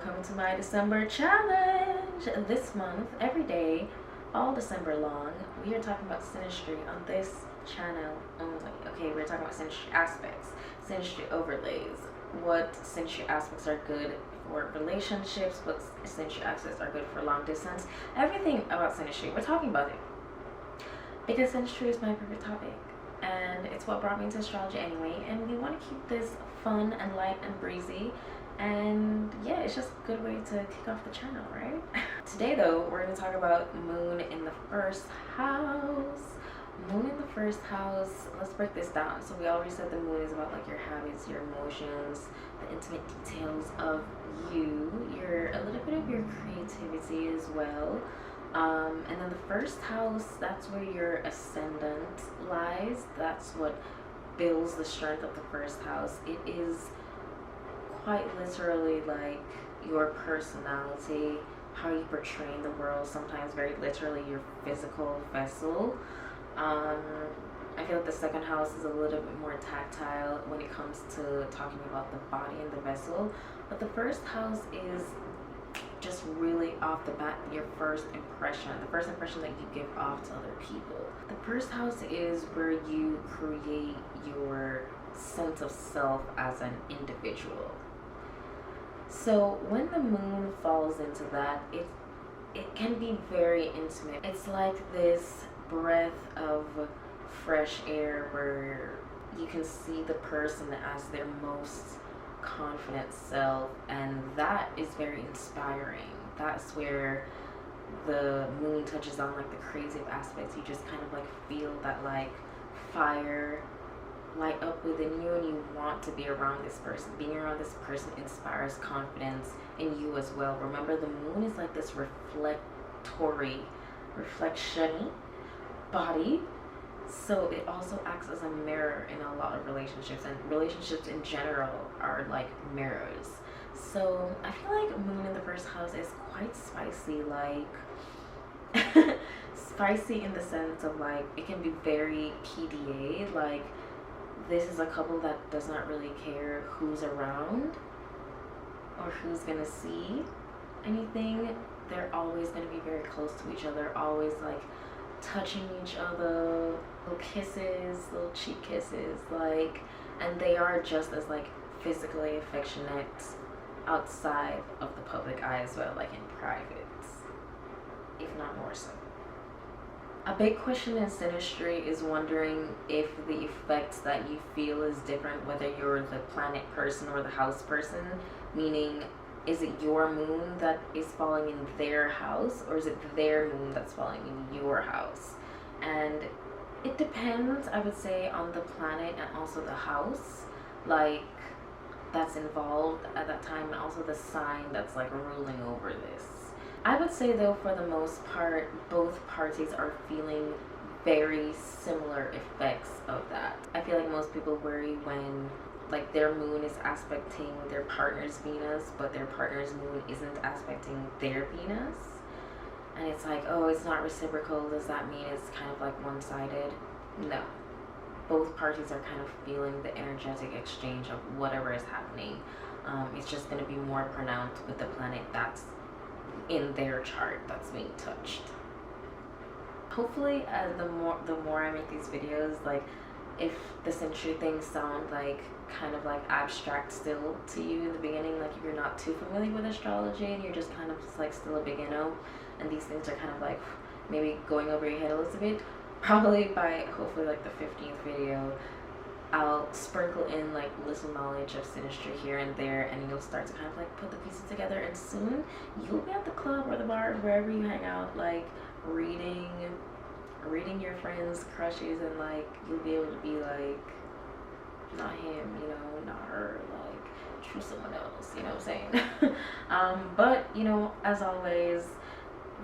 welcome to my December challenge. This month, every day, all December long, we are talking about synastry on this channel only. Okay, we're talking about synastry aspects, synastry overlays, what synastry aspects are good for relationships, what synastry aspects are good for long distance, everything about synastry. We're talking about it because synastry is my favorite topic and it's what brought me into astrology anyway, and we want to keep this fun and light and breezy. And yeah, it's just a good way to kick off the channel, right? Today though, we're going to talk about moon in the first house. Moon in the first house, let's break this down. So we already said the moon is about like your habits, your emotions, the intimate details of you, a little bit of your creativity as well. And then the first house, that's where your ascendant lies. That's what builds the strength of the first house. It is quite literally like your personality, how you portray in the world, sometimes very literally your physical vessel. I feel like the second house is a little bit more tactile when it comes to talking about the body and the vessel, but the first house is just really off the bat your first impression, the first impression that you give off to other people. The first house is where you create your sense of self as an individual. So when the moon falls into that, it can be very intimate. It's like this breath of fresh air where you can see the person as their most confident self, and that is very inspiring. That's where the moon touches on like the creative aspects. You just kind of like feel that like fire light up within you, and you want to be around this person. Being around this person inspires confidence in you as well. Remember, the moon is like this reflection body, so it also acts as a mirror in a lot of relationships, and relationships in general are like mirrors. So I feel like moon in the first house is quite spicy, like spicy in the sense of like it can be very PDA, like this is a couple that does not really care who's around or who's gonna see anything. They're always gonna be very close to each other, always like touching each other, little kisses, little cheek kisses, like, and they are just as like physically affectionate outside of the public eye as well, like in private, if not more so. A big question in synastry is wondering if the effects that you feel is different whether you're the planet person or the house person, meaning is it your moon that is falling in their house, or is it their moon that's falling in your house? And it depends, I would say, on the planet and also the house like that's involved at that time, and also the sign that's like ruling over this. I would say though, for the most part, both parties are feeling very similar effects of that. I feel like most people worry when like their moon is aspecting their partner's Venus, but their partner's moon isn't aspecting their Venus. And it's like, oh, it's not reciprocal. Does that mean it's kind of like one-sided? No. Both parties are kind of feeling the energetic exchange of whatever is happening. It's just going to be more pronounced with the planet that's in their chart that's being touched. Hopefully, the more I make these videos, like if the synastry things sound like kind of like abstract still to you in the beginning, like if you're not too familiar with astrology and you're just kind of just like still a beginner, and these things are kind of like maybe going over your head a little bit, probably by hopefully like the 15th video I'll sprinkle in like little knowledge of synastry here and there, and you'll start to kind of like put the pieces together, and soon you'll be at the club or the bar, wherever you hang out, like reading your friends' crushes, and like you'll be able to be like, not him, you know, not her, like choose someone else, you know what I'm saying? But you know, as always,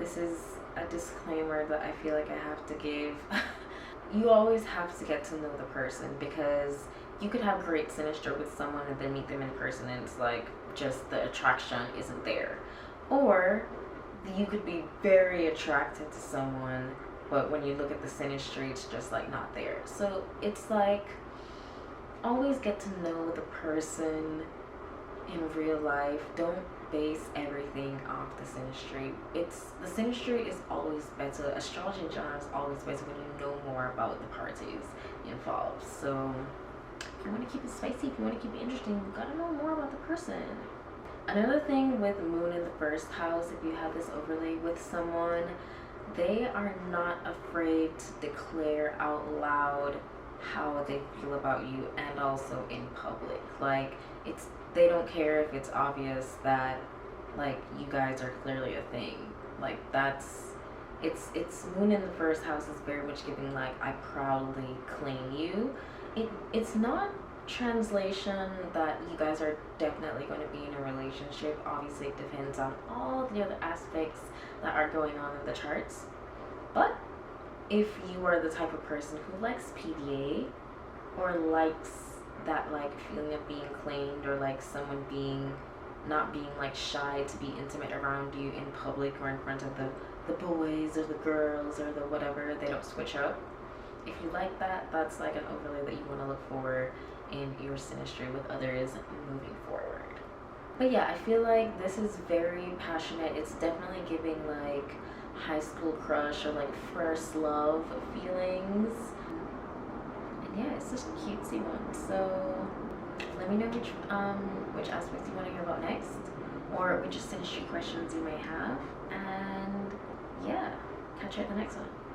this is a disclaimer that I feel like I have to give. You always have to get to know the person, because you could have great synastry with someone and then meet them in person and it's like just the attraction isn't there. Or you could be very attracted to someone, but when you look at the synastry, it's just like not there. So it's like, always get to know the person in real life. Don't base everything off the synastry. The synastry is always better. Astrology in general is always better when you know more about the parties involved. So if you want to keep it spicy, if you want to keep it interesting, you gotta know more about the person. Another thing with moon in the first house, if you have this overlay with someone, they are not afraid to declare out loud how they feel about you, and also in public. Like, they don't care if it's obvious that like you guys are clearly a thing. Like, it's moon in the first house is very much giving like, I proudly claim you. It's not translation that you guys are definitely going to be in a relationship. Obviously it depends on all the other aspects that are going on in the charts. But if you are the type of person who likes PDA, or likes that like feeling of being claimed, or like someone not being like shy to be intimate around you in public or in front of the boys or the girls or the whatever, they don't switch up. If you like that, that's like an overlay that you want to look for in your synastry with others moving forward. But yeah, I feel like this is very passionate. It's definitely giving like high school crush or like first love feelings. And yeah, it's just a cutesy one. So let me know which aspects you want to hear about next, or which synastry questions you may have. And yeah, catch you at the next one.